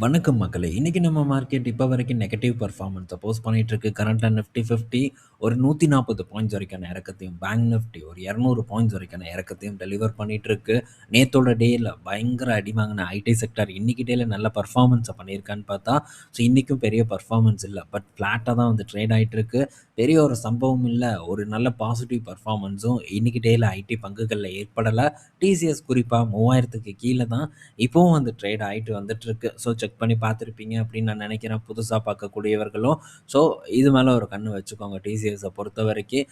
வணக்கம் மக்களே! இன்னைக்கு நம்ம மார்க்கெட் இப்ப வரைக்கும் நெகட்டிவ் பெர்ஃபார்மன்ஸ போஸ்ட் பண்ணிட்டு இருக்கு. கரண்ட்டா நிஃப்டி 50 ஒரு 140 பாயிண்ட்ஸ் வரைக்கான இறக்கத்தையும், பேங்க் நிஃப்டி ஒரு 200 பாயிண்ட்ஸ் வரைக்கான இறக்கத்தையும் டெலிவர் பண்ணிட்டு இருக்கு. நேத்தோட டேல பயங்கர அடி வாங்குன ஐடி செக்டார் இன்னைக்கு டேல நல்ல பெர்ஃபார்மன்ஸ பண்ணியிருக்கான்னு பார்த்தா, இன்னைக்கும் பெரிய பெர்ஃபார்மன்ஸ் இல்ல. பட் ஃப்ளாட்டா தான் வந்து ட்ரேட் ஆயிட்டு இருக்கு. பெரிய ஒரு சம்பவம் இல்ல. ஒரு நல்ல பாசிட்டிவ் பெர்ஃபார்மன்ஸும் இன்னைக்கு டேல ஐடி பங்குகள்ல ஏற்படல. டிசிஎஸ் குறிப்பா 3000க்கு கீழ தான் இப்பவும் வந்து ட்ரேட் ஆயிட்டு வந்துட்டுருக்கு. செக் பண்ணி பார்த்துருப்பீங்க அப்படின்னு நான் நினைக்கிறேன். புதுசா பார்க்கக்கூடியவர்களும். ஸோ இது மேல ஒரு கண்ணு வச்சுக்கோங்க டிசிஎஸ பொறுத்தவரைக்கும்.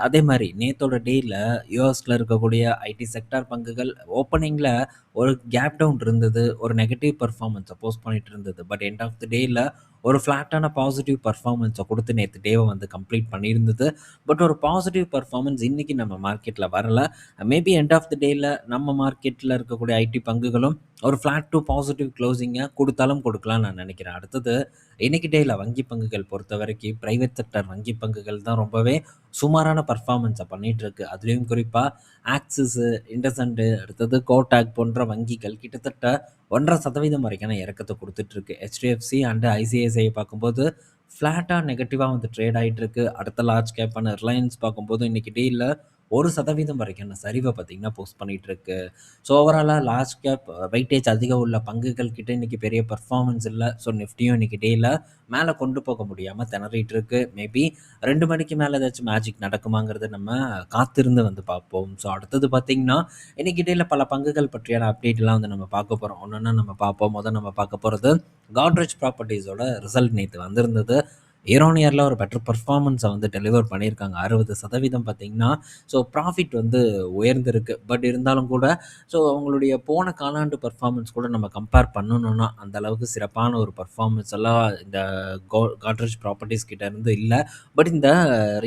அதே மாரி நேத்தோட டேல யுஎஸ்ல இருக்கக்கூடிய ஐடி செக்டார் பங்குகள் ஓப்பனிங்ல ஒரு கேப் டவுன் இருந்தது. ஒரு நெகட்டிவ் பெர்ஃபார்மன்ஸ போஸ்ட் பண்ணிட்டு இருந்தது. பட் எண்ட் ஆஃப் தி டேல ஒரு ஃப்ளாட்டான பாசிட்டிவ் பெர்ஃபார்மன்ஸ குடுத்து நேத்து டேவ வந்து கம்ப்ளீட் பண்ணியிருந்தது. பட் ஒரு பாசிட்டிவ் பெர்ஃபார்மன்ஸ் இன்னைக்கு நம்ம மார்க்கெட்ல வரல. மேபி எண்ட் ஆஃப் தி டேல நம்ம மார்க்கெட்ல இருக்கக்கூடிய ஐடி பங்குகளும் ஒரு ஃப்ளாட் டூ பாசிட்டிவ் க்ளோசிங்கை கொடுத்தாலும் கொடுக்கலாம்னு நான் நினைக்கிறேன். அடுத்தது இன்னைக்கு டேல வங்கி பங்குகள் பொறுத்தவரைக்கும் பிரைவேட் செக்டர் வங்கி பங்குகள் தான் ரொம்பவே சுமாரான பர்ஃபார்மன்ஸை பண்ணிட்டு இருக்கு. அதுலேயும் குறிப்பாக ஆக்சிஸ், இண்டஸ்இண்ட், அடுத்தது கோடாக் போன்ற வங்கிகள் கிட்டத்தட்ட 1.5% வரைக்கான இறக்கத்தை கொடுத்துட்டு இருக்கு. ஹெச்டிஎஃப்சி அண்ட் ஐசிஐசிஐ பார்க்கும்போது ஃப்ளாட்டாக நெகட்டிவாக வந்து ட்ரேட் ஆகிட்டு இருக்கு. அடுத்த லார்ஜ் கேப்பான ரிலையன்ஸ் பார்க்கும்போது இன்னைக்கு டேல 1% வரைக்கான சரிவை பார்த்தீங்கன்னா போஸ்ட் பண்ணிட்டு இருக்கு. ஓவராலாக லார்ஜ் கேப் வெயிட்டேஜ் அதிகம் உள்ள பங்குகள் கிட்ட இன்னைக்கு பெரிய பெர்ஃபார்மன்ஸ் இல்ல. நிஃப்டியும் இன்னைக்கு டேல மேல கொண்டு போக முடியாம திணறிட்டு இருக்கு. மேபி 2 மணிக்கு மேல ஏதாச்சும் மேஜிக் நடக்குமாங்கிறத நம்ம காத்திருந்து வந்து பார்ப்போம். அடுத்தது பார்த்தீங்கன்னா, இன்னைக்கு டேல பல பங்குகள் பற்றியான அப்டேட்லாம் வந்து நம்ம பார்க்க போறோம். ஒன்னொன்னா நம்ம பார்ப்போம். நம்ம பார்க்க போறது கோத்ரெஜ் ப்ராப்பர்ட்டீஸோட ரிசல்ட் நேத்து வந்திருந்தது. இயர் ஆன் இயர்ல ஒரு பெட்டர் பெர்ஃபார்மன்ஸை வந்து டெலிவர் பண்ணியிருக்காங்க. 60% பார்த்தீங்கன்னா, ப்ராஃபிட் வந்து உயர்ந்திருக்கு. பட் இருந்தாலும் கூட அவங்களுடைய போன காலாண்டு பெர்ஃபார்மன்ஸ் கூட நம்ம கம்பேர் பண்ணணும்னா, அந்த அளவுக்கு சிறப்பான ஒரு பெர்ஃபார்மன்ஸ் எல்லாம் இந்த கோத்ரெஜ் ப்ராப்பர்ட்டீஸ் கிட்ட இருந்து இல்ல. பட் இந்த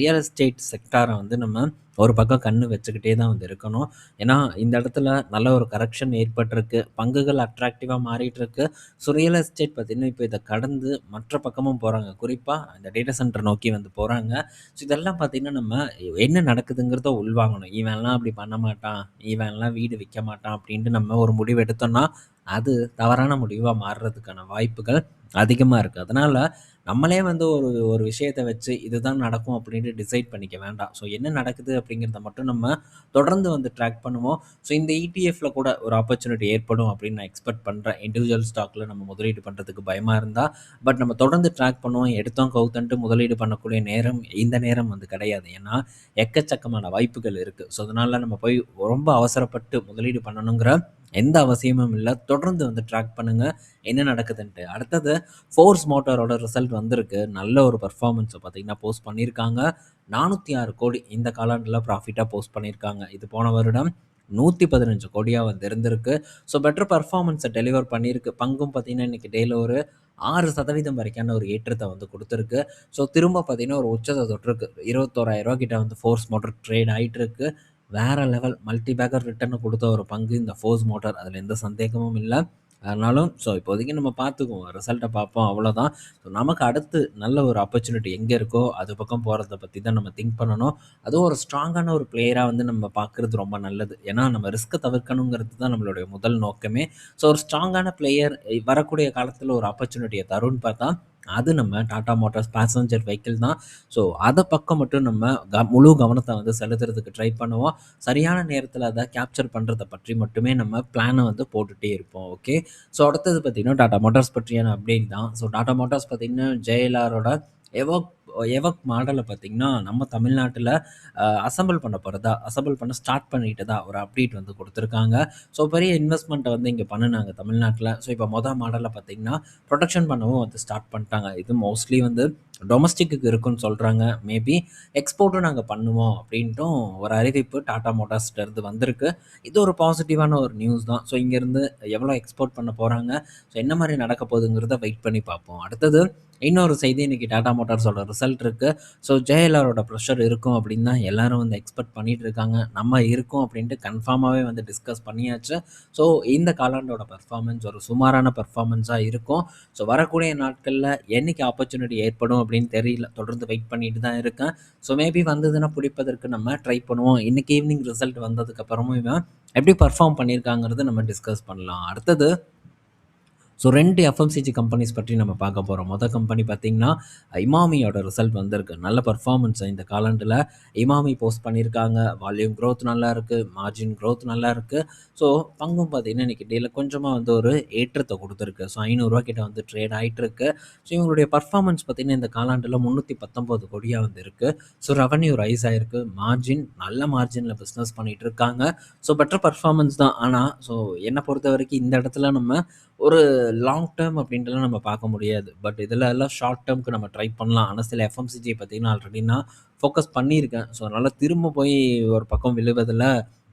ரியல் எஸ்டேட் செக்டார வந்து நம்ம ஒரு பக்கம் கண்ணு வச்சுக்கிட்டே தான் வந்து இருக்கணும். ஏன்னா, இந்த இடத்துல நல்ல ஒரு கரெக்ஷன் ஏற்பட்டிருக்கு. பங்குகள் அட்ராக்டிவா மாறிட்டு இருக்கு. ரியல் எஸ்டேட் பார்த்தீங்கன்னா, இப்போ இத கடந்து மற்ற பக்கமும் போறாங்க. குறிப்பா இந்த டேட்டா சென்டர் நோக்கி வந்து போறாங்க. இதெல்லாம் பார்த்தீங்கன்னா, நம்ம என்ன நடக்குதுங்கிறத உள்வாங்கணும். இவன்லாம் அப்படி பண்ண மாட்டான், இவன்லாம் வீடு விக்க மாட்டான் அப்படின்ட்டு நம்ம ஒரு முடிவு எடுத்தோம்னா, அது தவறான முடிவா மாறுறதுக்கான வாய்ப்புகள் அதிகமா இருக்கு. அதனால நம்மளே வந்து ஒரு ஒரு விஷயத்த வச்சு இதுதான் நடக்கும் அப்படின்ட்டு டிசைட் பண்ணிக்க வேண்டாம். என்ன நடக்குது அப்படிங்கிறத மட்டும் நம்ம தொடர்ந்து வந்து ட்ராக் பண்ணுவோம். இந்த இடிஎஃப்ல கூட ஒரு ஆப்பர்ச்சுனிட்டி ஏற்படும் அப்படின்னு நான் எக்ஸ்பெக்ட் பண்றேன். இண்டிவிஜுவல் ஸ்டாக்ல நம்ம முதலீடு பண்றதுக்கு பயமா இருந்தா, பட் நம்ம தொடர்ந்து ட்ராக் பண்ணுவோம். எடுத்தோம் கவுத்தன்ட்டு முதலீடு பண்ணக்கூடிய நேரம் இந்த நேரம் வந்து கிடையாது. ஏன்னா, எக்கச்சக்கமான வாய்ப்புகள் இருக்கு. அதனால நம்ம போய் ரொம்ப அவசரப்பட்டு முதலீடு பண்ணணுங்கிற எந்த அவசியமும் இல்ல. தொடர்ந்து வந்து ட்ராக் பண்ணுங்க. என்ன நடக்குதுன்ட்டு. அடுத்தது ஃபோர்ஸ் மோட்டாரோட ரிசல்ட் வந்திருக்கு. நல்ல ஒரு பெர்ஃபார்மன்ஸ பார்த்தீங்கன்னா போஸ்ட் பண்ணியிருக்காங்க. 406 கோடி இந்த காலாண்டுல ப்ராஃபிட்டா போஸ்ட் பண்ணியிருக்காங்க. இது போன வருடம் 115 கோடியா வந்து இருந்திருக்கு. பெட்டர் பெர்ஃபார்மன்ஸ டெலிவர் பண்ணியிருக்கு. பங்கும் பார்த்தீங்கன்னா, இன்னைக்கு டேல ஒரு 6% வரைக்கான ஒரு ஏற்றத்த வந்து குடுத்திருக்கு. திரும்ப பார்த்தீங்கன்னா, ஒரு உச்சத்த தொட்டிருக்கு. ரூ. 21,000 கிட்ட வந்து ஃபோர்ஸ் மோட்டார் ட்ரேட் ஆயிட்டு இருக்கு. வேற லெவல் மல்டி பேக்கர் ரிட்டர்ன் குடுத்த ஒரு பங்கு இந்த ஃபோர்ஸ் மோட்டார். அதுல எந்த சந்தேகமும் இல்ல. ஆனாலும் இப்போதைக்கு நம்ம பார்த்துக்குவோம். ரிசல்ட்ட பார்ப்போம் அவ்வளோதான். நமக்கு அடுத்து நல்ல ஒரு ஆப்பர்ச்சுனிட்டி எங்க இருக்கோ, அது பக்கம் போறத பத்தி தான் நம்ம திங்க் பண்ணணும். அதுவும் ஒரு ஸ்ட்ராங்கான ஒரு பிளேயரா வந்து நம்ம பார்க்குறது ரொம்ப நல்லது. ஏன்னா, நம்ம ரிஸ்க்க தவிர்க்கணுங்கிறது தான் நம்மளுடைய முதல் நோக்கமே. ஒரு ஸ்ட்ராங்கான பிளேயர் வரக்கூடிய காலத்துல ஒரு ஆப்பர்ச்சுனிட்டிய தரும்ன்னு பார்த்தா, அது நம்ம டாடா மோட்டார்ஸ் பேசஞ்சர் வெஹிக்கிள் தான். அத பக்கம் மட்டும் நம்ம முழு கவனத்த வந்து செலுத்துறதுக்கு ட்ரை பண்ணுவோம். சரியான நேரத்துல அத கேப்சர் பண்றத பற்றி மட்டுமே நம்ம பிளான வந்து போட்டுட்டே இருப்போம். ஓகே. அடுத்தது பார்த்தீங்கன்னா, டாடா மோட்டார்ஸ் பற்றியான அப்டேட் தான். டாடா மோட்டார்ஸ் பார்த்தீங்கன்னா, ஜேஎல்ஆரோட எவோக் எவோக் மாடல பார்த்தீங்கன்னா, நம்ம தமிழ்நாட்டுல அசெம்பிள் பண்ண ஸ்டார்ட் பண்ணிட்டதா ஒரு அப்டேட் வந்து குடுத்துருக்காங்க. பெரிய இன்வெஸ்ட்மெண்ட்ட வந்து இங்க பண்ணுனாங்க தமிழ்நாட்டுல. இப்போ மாடல்ல பார்த்தீங்கன்னா, புரொடக்ஷன் பண்ணவும் வந்து ஸ்டார்ட் பண்ணிட்டாங்க. இது மோஸ்ட்லி வந்து டொமஸ்டிக்குக்கு இருக்குன்னு சொல்றாங்க. மேபி எக்ஸ்போர்ட்டும் நாங்க பண்ணுவோம் அப்படின்ட்டும் ஒரு அறிவிப்பு டாடா மோட்டார்ஸ்ட்ட இருந்து வந்திருக்கு. இது ஒரு பாசிட்டிவான ஒரு நியூஸ் தான். இங்கேருந்து எவ்வளோ எக்ஸ்போர்ட் பண்ண போறாங்க? என்ன மாரி நடக்க போகுதுங்கிறத வெயிட் பண்ணி பார்ப்போம். அடுத்தது இன்னொரு செய்தி இன்னைக்கு டாடா மோட்டார்ஸோட ரிசல்ட் இருக்கு. ஜேஎல்ஆரோட ப்ரெஷர் இருக்கும் அப்படின்னு தான் எல்லாரும் வந்து எக்ஸ்பெக்ட் பண்ணிட்டு இருக்காங்க. நம்ம இருக்கோம் அப்படின்ட்டு கன்ஃபார்மாவே வந்து டிஸ்கஸ் பண்ணியாச்சு. ஸோ இந்த காலாண்டோட பெர்ஃபார்மன்ஸ் ஒரு சுமாரான பெர்ஃபார்மன்ஸா இருக்கும். வரக்கூடிய நாட்கள்ல என்னைக்கு ஆப்பர்ச்சுனிட்டி ஏற்படும் அப்படின்னு தெரியல. தொடர்ந்து வெயிட் பண்ணிட்டு தான் இருக்கேன். மேபி வந்ததுன்னா பிடிப்பதற்கு நம்ம ட்ரை பண்ணுவோம். இன்னைக்கு ஈவினிங் ரிசல்ட் வந்ததுக்கு அப்புறமும் இவன் எப்படி பெர்ஃபார்ம் பண்ணியிருக்காங்கிறத நம்ம டிஸ்கஸ் பண்ணலாம். அடுத்தது ஸோ 2 எஃப்எம்சிஜி கம்பெனிஸ் பற்றி நம்ம பார்க்க போறோம். மொத கம்பெனி பார்த்தீங்கன்னா, இமாமியோட ரிசல்ட் வந்திருக்கு. நல்ல பெர்ஃபார்மன்ஸ் இந்த காலாண்டுல இமாமி போஸ்ட் பண்ணியிருக்காங்க. வால்யூம் குரோத் நல்லா இருக்கு. மார்ஜின் குரோத் நல்லா இருக்கு. ஸோ பங்கும் பார்த்தீங்கன்னா, இன்னைக்கு டேல கொஞ்சமா வந்து ஒரு ஏற்றத்த குடுத்துருக்கு. ஸோ ரூ. 500 கிட்ட வந்து ட்ரேட் ஆயிட்டிருக்கு. ஸோ இவங்களுடைய பெர்ஃபார்மன்ஸ் பார்த்தீங்கன்னா, இந்த காலாண்டுல 319 கோடியா வந்து இருக்கு. ஸோ ரெவென்யூ ரைஸ் ஆயிருக்கு. மார்ஜின் நல்ல மார்ஜின்ல பிசினஸ் பண்ணிட்டு இருக்காங்க. ஸோ பெட்டர் பெர்ஃபார்மன்ஸ் தான். ஆனா, ஸோ என்ன பொறுத்தவரைக்கும் இந்த இடத்துல நம்ம ஒரு லாங் டர்ம் அப்படின்ட்டுலாம் நம்ம பார்க்க முடியாது. பட் இதில எல்லாம் ஷார்ட் டேர்ம்க்கு நம்ம ட்ரை பண்ணலாம். ஆனா சில எஃப்எம்சிஜி பார்த்தீங்கன்னா, ஆல்ரெடி நான் ஃபோக்கஸ் பண்ணியிருக்கேன். ஸோ அதனால திரும்ப போய் ஒரு பக்கம் விழுவதில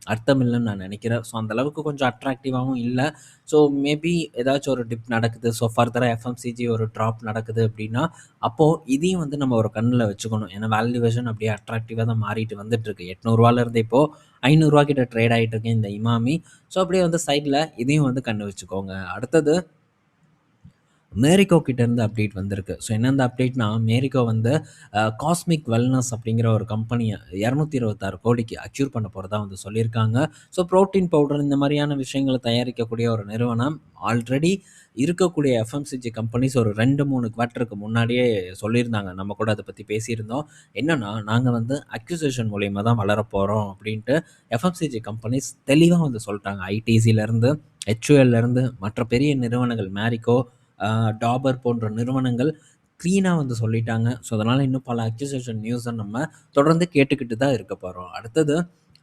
அர்த்தம் இல்லன்னு நான் நினைக்கிறேன். ஸோ அந்த அளவுக்கு கொஞ்சம் அட்ராக்டிவாவும் இல்ல. ஸோ மேபி ஏதாச்சும் ஒரு டிப் நடக்குது. ஸோ ஃபர்தரா எஃப்எம்சிஜி ஒரு ட்ராப் நடக்குது அப்படின்னா, அப்போ இதையும் வந்து நம்ம ஒரு கண்ணுல வச்சுக்கணும். ஏன்னா வேல்யூவேஷன் அப்படியே அட்ராக்டிவா தான் மாறிட்டு வந்துட்டுருக்கு. ரூ. 800 இருந்து இப்போ ரூ. 500 கிட்ட ட்ரேட் ஆயிட்டு இருக்கு இந்த இமாமி. ஸோ அப்படியே வந்து சைட்ல இதையும் வந்து கண்ணு வச்சுக்கோங்க. அடுத்தது மேரிகோ கிட்டேருந்து அப்டேட் வந்திருக்கு. ஸோ என்ன அந்த அப்டேட்னா, மேரிகோ வந்து காஸ்மிக் வெல்னஸ் அப்படிங்கிற ஒரு கம்பெனிய 226 கோடிக்கு அச்சீவ் பண்ண போறதா வந்து சொல்லியிருக்காங்க. ஸோ புரோட்டீன் பவுடர் இந்த மாதிரியான விஷயங்கள தயாரிக்கக்கூடிய ஒரு நிறுவனம் ஆல்ரெடி இருக்கக்கூடிய எஃப்எம்சிஜி கம்பெனிஸ் ஒரு 2, 3 குவார்ட்டருக்கு முன்னாடியே சொல்லியிருந்தாங்க. நம்ம கூட அத பத்தி பேசியிருந்தோம். என்னன்னா, நாங்க வந்து அக்விசிஷன் மூலியமா தான் வளரப்போறோம் அப்படின்ட்டு எஃப்எம்சிஜி கம்பெனிஸ் தெளிவா வந்து சொல்ட்டாங்க. ஐடிசிலேருந்து, HULலேருந்து மற்ற பெரிய நிறுவனங்கள் மேரிகோ, டாபர் போன்ற நிறுவனங்கள் க்ளீனா வந்து சொல்லிட்டாங்க. ஸோ, அதனால இன்னும் பல அக்யூசேஷன் நியூஸ நம்ம தொடர்ந்து கேட்டுக்கிட்டு தான் இருக்க போறோம். அடுத்தது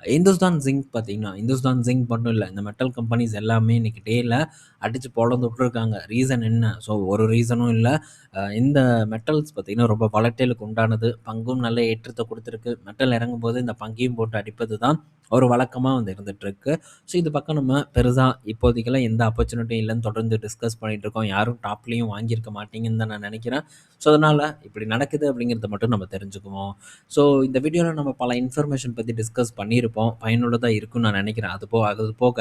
இந்துஸ்தான் ஜிங்க் பார்த்தீங்கன்னா, இந்துஸ்தான் ஜிங்க் மட்டும் இல்ல. இந்த மெட்டல் கம்பெனிஸ் எல்லாமே இன்னைக்கு டேல அடிச்சு பொளந்து விட்டுருக்காங்க. ரீசன் என்ன? ஸோ, ஒரு ரீசனும் இல்ல. இந்த மெட்டல்ஸ் பார்த்தீங்கன்னா, ரொம்ப வாலடைலுக்கு உண்டானது. பங்கும் நல்ல ஏற்றத்த குடுத்திருக்கு. மெட்டல் இறங்கும்போது இந்த பங்கையும் போட்டு அடிப்பது தான் ஒரு வழக்கமா வந்து இருந்துட்டுருக்கு. ஸோ, இது பக்கம் நம்ம பெருசா இப்போதைக்கெல்லாம் எந்த ஆப்பர்ச்சுனிட்டியும் இல்லன்னு தொடர்ந்து டிஸ்கஸ் பண்ணிட்டு இருக்கோம். யாரும் டாப்லயும் வாங்கியிருக்க மாட்டீங்கன்னு தான் நான் நெனைக்கிறேன். ஸோ, அதனால இப்படி நடக்குது அப்படிங்கிறத மட்டும் நம்ம தெரிஞ்சுக்குவோம். ஸோ, இந்த வீடியோல நம்ம பல இன்ஃபர்மேஷன் பத்தி டிஸ்கஸ் பண்ணியிருப்போம். பயனுள்ளதா இருக்கும்னு நான் நெனைக்கிறேன். அது போக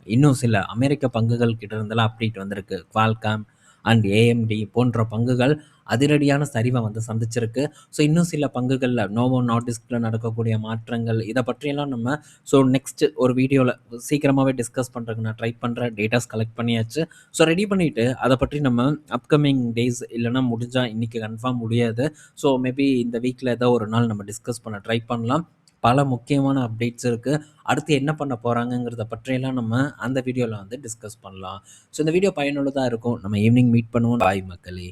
இன்னும் சில அமெரிக்க பங்குகள் கிட்ட இருந்தெல்லாம் அப்டேட் வந்திருக்கு. Qualcomm அண்ட் AMD போன்ற பங்குகள் அதிரடியான சரிவை வந்து சந்திச்சிருக்கு. ஸோ, இன்னும் சில பங்குகள்ல நோவோ நார்டிஸ்க்ல நடக்கக்கூடிய மாற்றங்கள் இத பற்றியெல்லாம் நம்ம நெக்ஸ்ட் ஒரு வீடியோல சீக்கிரமாவே டிஸ்கஸ் பண்றதுக்கு நான் ட்ரை பண்றேன். டேட்டாஸ் கலெக்ட் பண்ணியாச்சு. ஸோ, ரெடி பண்ணிட்டு அத பற்றி நம்ம அப்கமிங் டேஸ் இல்லன்னா முடிஞ்சா இன்னைக்கு கன்ஃபார்ம் முடியாது. ஸோ, மேபி இந்த வீக்ல ஏதோ ஒரு நாள் நம்ம டிஸ்கஸ் பண்ண ட்ரை பண்ணலாம். பல முக்கியமான அப்டேட்ஸ் இருக்கு. அடுத்து என்ன பண்ண போறாங்கங்கிறத பற்றியெல்லாம் நம்ம அந்த வீடியோல வந்து டிஸ்கஸ் பண்ணலாம். ஸோ, இந்த வீடியோ பயனுள்ளதா இருக்கும். நம்ம ஈவினிங் மீட் பண்ணுவோம். பாய் மக்களே!